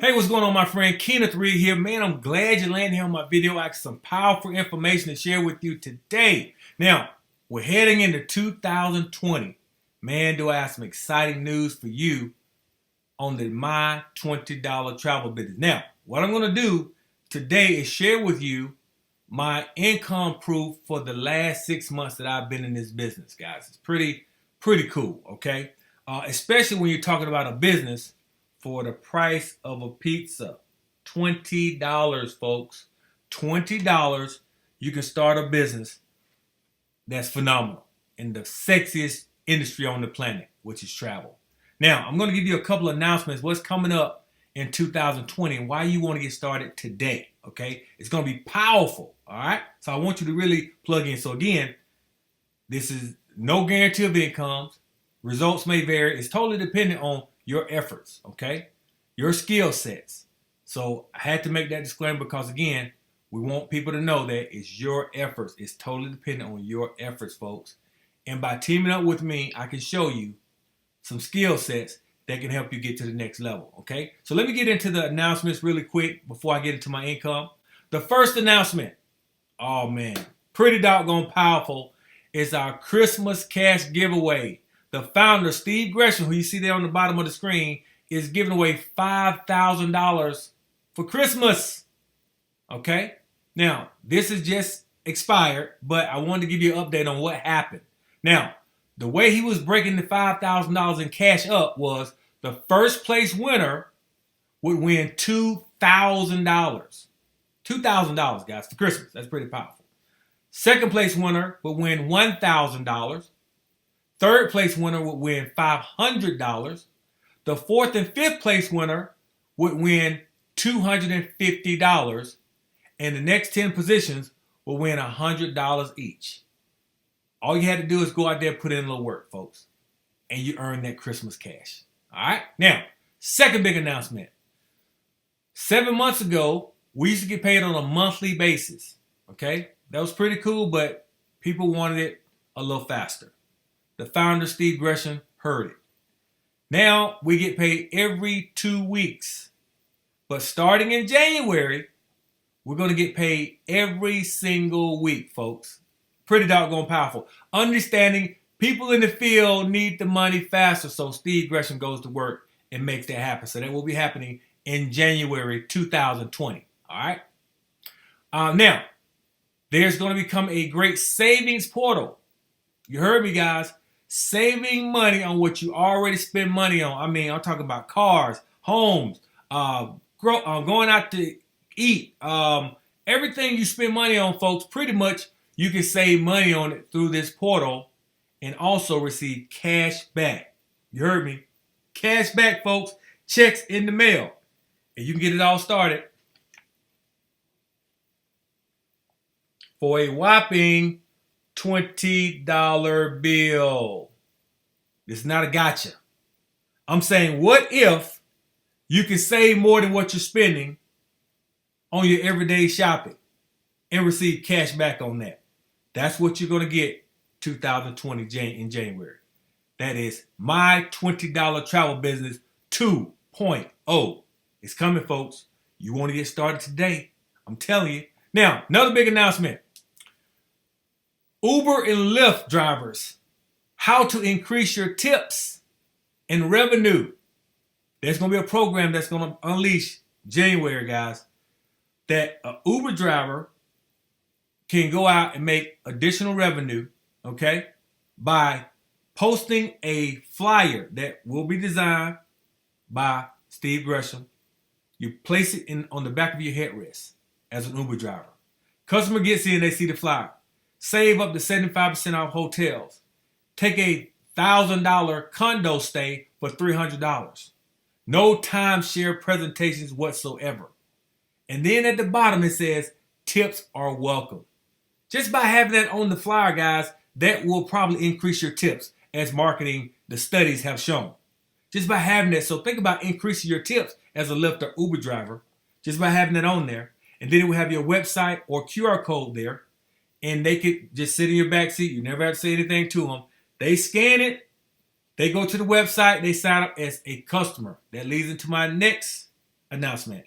Hey, what's going on, my friend? Keenith Reed here. Man, I'm glad you landed here on my video. I got some powerful information to share with you today. Now, we're heading into 2020. Man, do I have some exciting news for you on the My $20 travel business. Now, what I'm going to do today is share with you my income proof for the last 6 months that I've been in this business, guys. It's pretty cool, okay? Especially when you're talking about a business for the price of a pizza. $20, folks. $20, you can start a business that's phenomenal in the sexiest industry on the planet, which is travel. Now, I'm going to give you a couple of announcements, what's coming up in 2020 and why you want to get started today, okay? It's going to be powerful, all right? So I want you to really plug in. So again, this is no guarantee of incomes. Results may vary. It's totally dependent on your efforts, okay? Your skill sets. So I had to make that disclaimer because, again, we want people to know that it's your efforts. It's totally dependent on your efforts, folks. And by teaming up with me, I can show you some skill sets that can help you get to the next level, okay? So let me get into the announcements really quick before I get into my income. The first announcement, oh man, pretty doggone powerful, is our Christmas cash giveaway. The founder, Steve Gresham, who you see there on the bottom of the screen, is giving away $5,000 for Christmas. Okay? Now, this is just expired, but I wanted to give you an update on what happened. Now, the way he was breaking the $5,000 in cash up was the first place winner would win $2,000. $2,000, guys, for Christmas. That's pretty powerful. Second place winner would win $1,000. Third place winner would win $500. The fourth and fifth place winner would win $250. And the next 10 positions will win $100 each. All you had to do is go out there and put in a little work, folks. And you earn that Christmas cash. All right? Now, second big announcement. 7 months ago, we used to get paid on a monthly basis. Okay? That was pretty cool, but people wanted it a little faster. The founder, Steve Gresham, heard it. Now we get paid every 2 weeks. But starting in January, we're going to get paid every single week, folks. Pretty doggone powerful. Understanding people in the field need the money faster, so Steve Gresham goes to work and makes that happen. So that will be happening in January 2020. All right? Now, there's going to become a great savings portal. You heard me, guys. Saving money on what you already spend money on. I mean, I'm talking about cars, homes, going out to eat. Everything you spend money on, folks, pretty much you can save money on it through this portal and also receive cash back. You heard me? Cash back, folks. Checks in the mail. And you can get it all started for a whopping $20 bill. This is not a gotcha. I'm saying, what if you can save more than what you're spending on your everyday shopping and receive cash back on that? That's what you're going to get 2020 in January. That is My $20 Travel Business 2.0. It's coming, folks. You want to get started today. I'm telling you. Now, another big announcement. Uber and Lyft drivers, how to increase your tips and revenue. There's going to be a program that's going to unleash January, guys, that an Uber driver can go out and make additional revenue, okay, by posting a flyer that will be designed by Steve Gresham. You place it on the back of your headrest as an Uber driver. Customer gets in, they see the flyer. Save up to 75% off hotels. Take a $1,000 condo stay for $300. No timeshare presentations whatsoever. And then at the bottom it says, tips are welcome. Just by having that on the flyer, guys, that will probably increase your tips, as marketing, the studies have shown. Just by having that. So think about increasing your tips as a Lyft or Uber driver, just by having that on there. And then it will have your website or QR code there. And they could just sit in your back seat. You never have to say anything to them. They scan it. They go to the website. They sign up as a customer. That leads into my next announcement.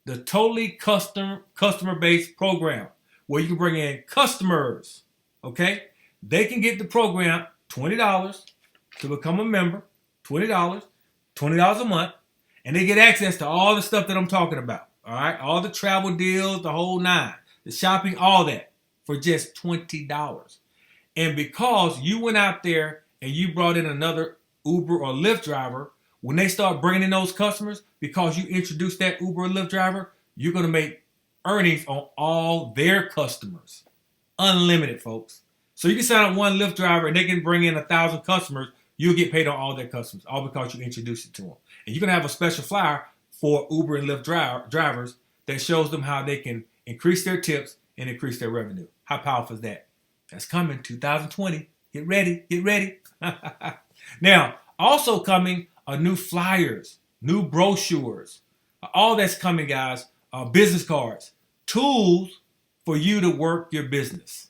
The totally customer-based program where you can bring in customers, okay? They can get the program $20 to become a member, $20, $20 a month, and they get access to all the stuff that I'm talking about, all right? All the travel deals, the whole nine, the shopping, all that for just $20. And because you went out there and you brought in another Uber or Lyft driver, when they start bringing in those customers, because you introduced that Uber or Lyft driver, you're going to make earnings on all their customers. Unlimited, folks. So you can sign up one Lyft driver and they can bring in 1,000 customers. You'll get paid on all their customers, all because you introduced it to them. And you're going to have a special flyer for Uber and Lyft drivers that shows them how they can increase their tips and increase their revenue. How powerful is that? That's coming 2020. Get ready. Get ready. Now, also coming are new flyers, new brochures. All that's coming, guys. Business cards, tools for you to work your business.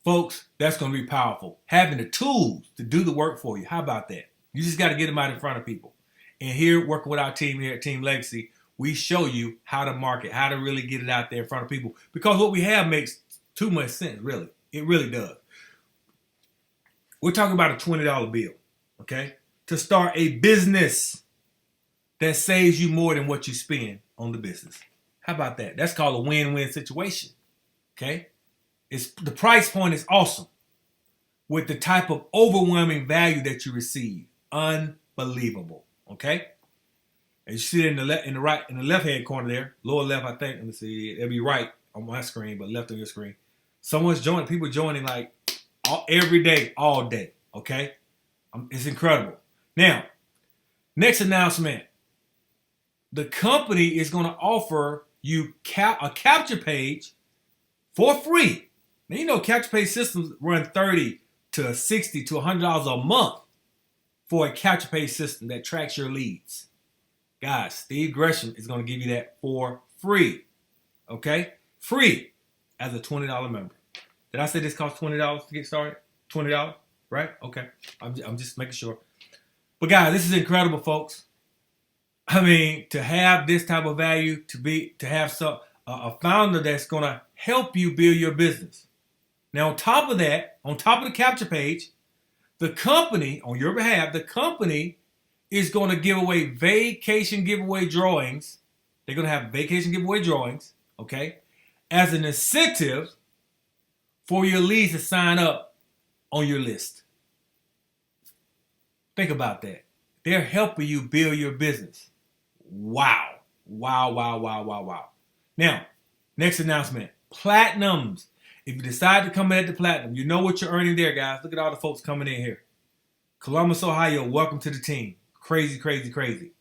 Folks, that's going to be powerful. Having the tools to do the work for you. How about that? You just got to get them out in front of people. And here, working with our team here at Team Legacy, we show you how to market, how to really get it out there in front of people. Because what we have makes too much sense, really. It really does. We're talking about a $20 bill, okay? To start a business that saves you more than what you spend on the business. How about that? That's called a win-win situation, okay? The price point is awesome with the type of overwhelming value that you receive. Unbelievable, okay? And you see it in the left hand corner there, lower left, I think. Let me see. It'll be right on my screen, but left on your screen. Someone's joining. People joining like every day, all day. Okay, it's incredible. Now, next announcement: the company is going to offer you a capture page for free. Now you know capture page systems run $30 to $60 to $100 a month for a capture page system that tracks your leads. Guys, Steve Gresham is going to give you that for free. Okay? Free as a $20 member. Did I say this costs $20 to get started? $20, right? Okay. I'm just making sure. But guys, this is incredible, folks. I mean, to have this type of value, to have a founder that's going to help you build your business. Now, on top of that, on top of the capture page, the company, on your behalf, the company is going to give away vacation giveaway drawings. They're going to have vacation giveaway drawings, okay, as an incentive for your leads to sign up on your list. Think about that. They're helping you build your business. Wow. Wow, wow, wow, wow, wow. Now, next announcement, platinums. If you decide to come in at the platinum, you know what you're earning there, guys. Look at all the folks coming in here. Columbus, Ohio, welcome to the team. Crazy, crazy, crazy.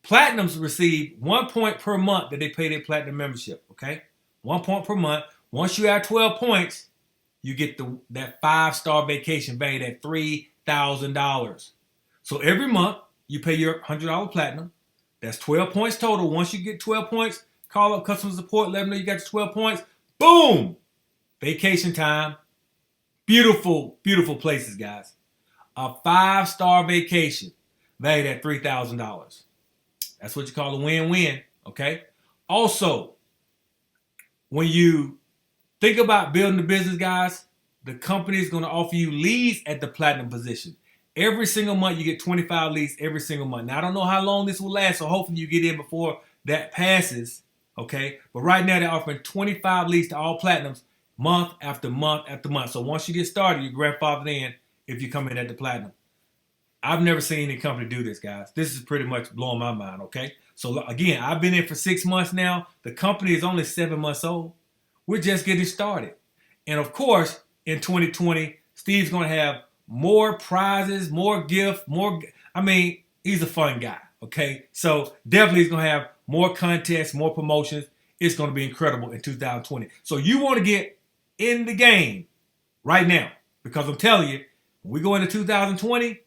Platinums receive 1 point per month that they pay their platinum membership, okay? 1 point per month. Once you have 12 points, you get that 5-star vacation valued at $3,000. So every month, you pay your $100 platinum. That's 12 points total. Once you get 12 points, call up customer support, let them know you got your 12 points. Boom! Vacation time. Beautiful, beautiful places, guys. A 5-star vacation valued at $3,000. That's what you call a win-win, okay? Also, when you think about building a business, guys, the company is going to offer you leads at the platinum position. Every single month, you get 25 leads every single month. Now, I don't know how long this will last, so hopefully you get in before that passes, okay? But right now, they're offering 25 leads to all platinums month after month after month. So once you get started, you're grandfathered in if you come in at the platinum. I've never seen any company do this, guys. This is pretty much blowing my mind, okay? So again, I've been in for 6 months now. The company is only 7 months old. We're just getting started. And of course, in 2020, Steve's going to have more prizes, more gifts, he's a fun guy, okay? So definitely he's going to have more contests, more promotions. It's going to be incredible in 2020. So you want to get in the game right now, because I'm telling you, when we go into 2020,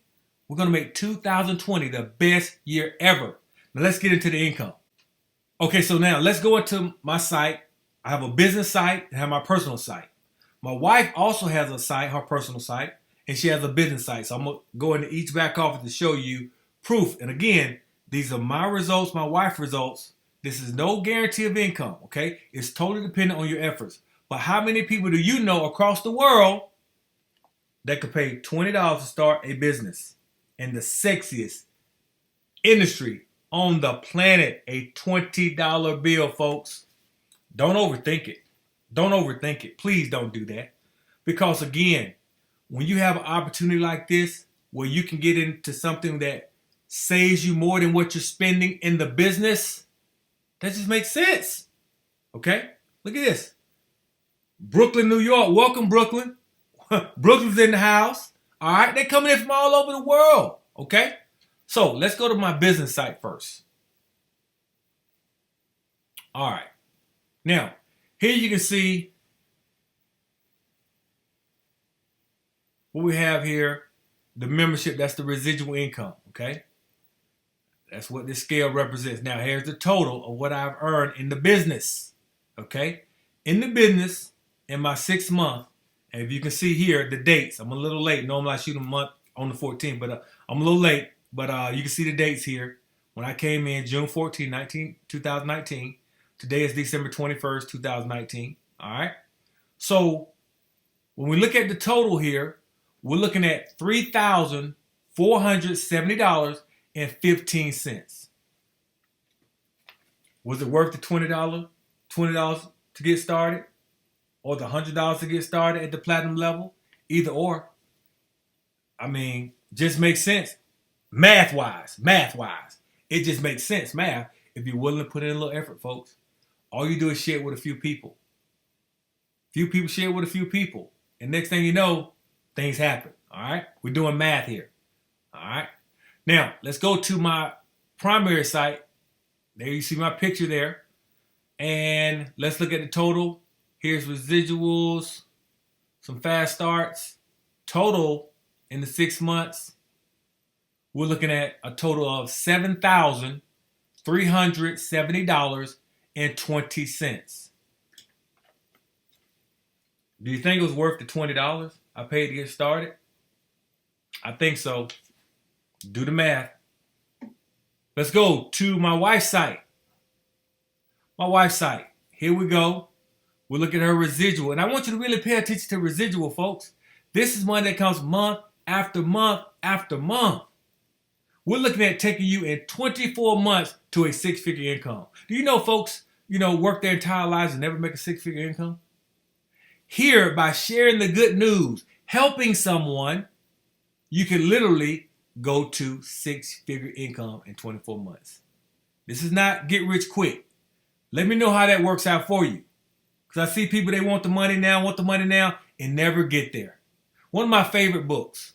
we're going to make 2020 the best year ever. Now let's get into the income. Okay, so now let's go into my site. I have a business site and I have my personal site. My wife also has a site, her personal site, and she has a business site. So I'm going to go into each back office to show you proof. And again, These are my results, my wife's results. This is no guarantee of income, okay? It's totally dependent on your efforts. But how many people do you know across the world that could pay $20 to start a business in the sexiest industry on the planet? A $20 bill, folks. Don't overthink it. Don't overthink it. Please don't do that. Because again, when you have an opportunity like this, where you can get into something that saves you more than what you're spending in the business, that just makes sense. Okay? Look at this. Brooklyn, New York. Welcome, Brooklyn. Brooklyn's in the house. All right? They're coming in from all over the world. Okay? So let's go to my business site first. All right. Now, here you can see what we have here. The membership, that's the residual income. Okay? That's what this scale represents. Now, here's the total of what I've earned in the business. Okay? In the business, in my 6th month, and if you can see here, the dates. I'm a little late. Normally, I shoot a month on the 14th, but I'm a little late. But you can see the dates here. When I came in, June 14, 2019. Today is December 21st, 2019. All right? So, when we look at the total here, we're looking at $3,470.15. Was it worth the $20? $20 to get started? Or the $100 to get started at the platinum level? Either or. I mean, just makes sense. Math-wise. It just makes sense, math, if you're willing to put in a little effort, folks. All you do is share it with a few people. Few people share it with a few people. And next thing you know, things happen. All right? We're doing math here. All right? Now, let's go to my primary site. There you see my picture there. And let's look at the total. Here's residuals, some fast starts. Total in the 6 months, we're looking at a total of $7,370.20. Do you think it was worth the $20 I paid to get started? I think so. Do the math. Let's go to my wife's site. My wife's site. Here we go. We'll look at her residual. And I want you to really pay attention to residual, folks. This is money that comes month after month after month. We're looking at taking you in 24 months to a 6-figure income. Do you know folks, work their entire lives and never make a 6-figure income? Here, by sharing the good news, helping someone, you can literally go to 6-figure income in 24 months. This is not get rich quick. Let me know how that works out for you. Because I see people, they want the money now, and never get there. One of my favorite books,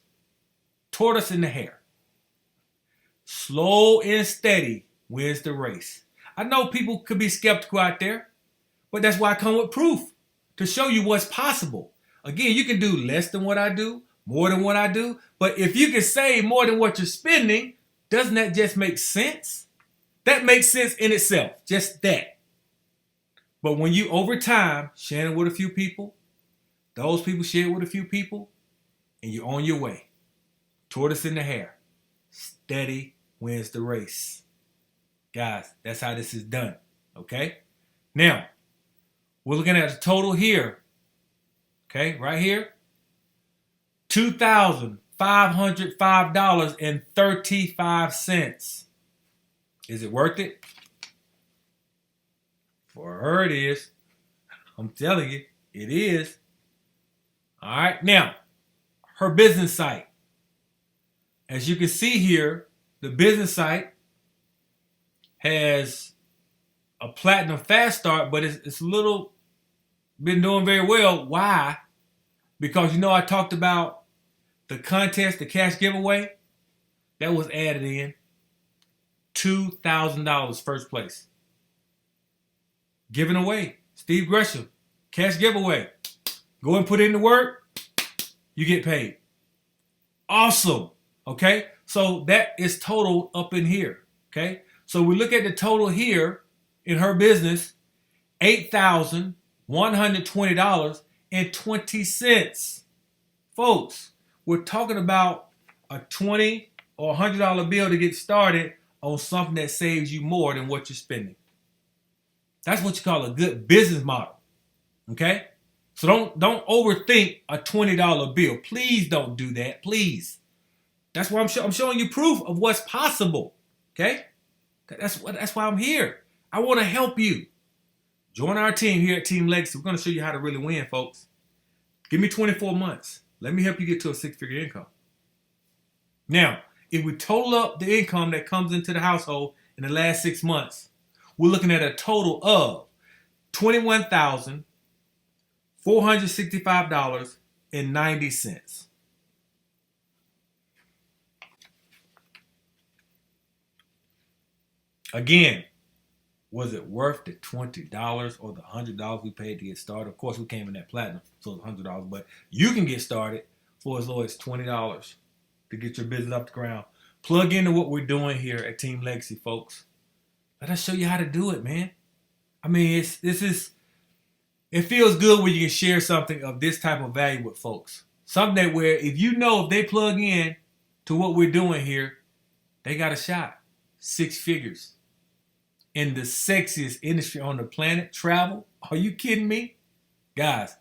Tortoise and the Hare. Slow and steady wins the race. I know people could be skeptical out there, but that's why I come with proof to show you what's possible. Again, you can do less than what I do, more than what I do, but if you can save more than what you're spending, doesn't that just make sense? That makes sense in itself, just that. But when you, over time, share it with a few people, those people share it with a few people, and you're on your way. Tortoise and the hare. Steady wins the race. Guys, that's how this is done. Okay? Now, we're looking at the total here. Okay, right here. $2,505.35. Is it worth it? For her, it is. I'm telling you, it is. All right, now, her business site. As you can see here, the business site has a platinum fast start, but it's a little been doing very well. Why? Because I talked about the contest, the cash giveaway. That was added in. $2,000 first place. Given away. Steve Gresham. Cash giveaway. Go and put in the work. You get paid. Awesome. Okay? So that is total up in here. Okay? So we look at the total here in her business. $8,120.20. Folks, we're talking about a $20 or $100 bill to get started on something that saves you more than what you're spending. That's what you call a good business model. Okay? So don't overthink a $20 bill. Please don't do that. Please. That's why I'm showing you proof of what's possible. Okay? That's why I'm here. I want to help you. Join our team here at Team Legacy. We're going to show you how to really win, folks. Give me 24 months. Let me help you get to a six-figure income. Now, if we total up the income that comes into the household in the last 6 months, we're looking at a total of $21,465.90. Again, was it worth the $20 or the $100 we paid to get started? Of course, we came in that platinum, so it's $100. But you can get started for as low as $20 to get your business off the ground. Plug into what we're doing here at Team Legacy, folks. Let us show you how to do it, man. I mean, it feels good when you can share something of this type of value with folks. Something that where if they plug in to what we're doing here, they got a shot. 6 figures. In the sexiest industry on the planet, travel. Are you kidding me? Guys,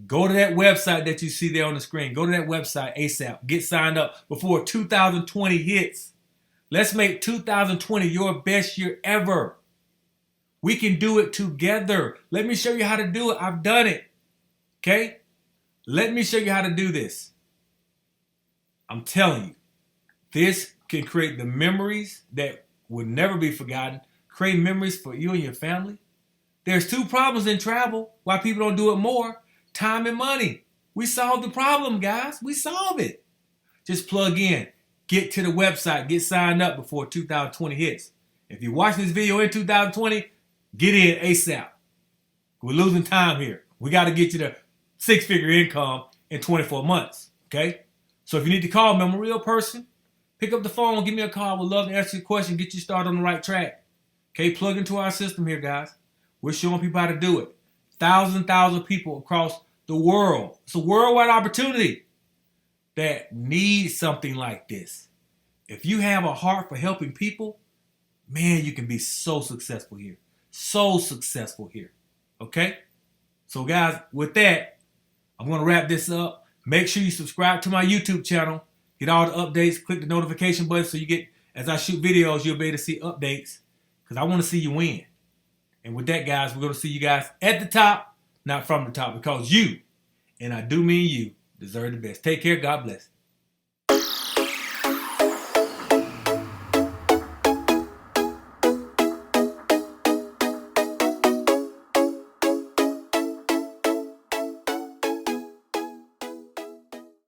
go to that website that you see there on the screen. Go to that website ASAP. Get signed up before 2020 hits. Let's make 2020 your best year ever. We can do it together. Let me show you how to do it. I've done it. Okay? Let me show you how to do this. I'm telling you, this can create the memories that will never be forgotten. Create memories for you and your family. There's 2 problems in travel. Why people don't do it more? Time and money. We solved the problem, guys. We solved it. Just plug in. Get to the website. Get signed up before 2020 hits. If you're watching this video in 2020, get in ASAP. We're losing time here. We got to get you to 6-figure income in 24 months. Okay? So if you need to call me, I'm a real person. Pick up the phone. Give me a call. We'd love to answer your question. Get you started on the right track. Okay, plug into our system here, guys. We're showing people how to do it. Thousands people across the world. It's a worldwide opportunity that needs something like this. If you have a heart for helping people, man, you can be so successful here. So successful here. Okay? So, guys, with that, I'm going to wrap this up. Make sure you subscribe to my YouTube channel. Get all the updates. Click the notification button so you get, as I shoot videos, you'll be able to see updates. Because I want to see you win. And with that, guys, we're going to see you guys at the top, not from the top. Because you, and I do mean you, deserve the best. Take care. God bless.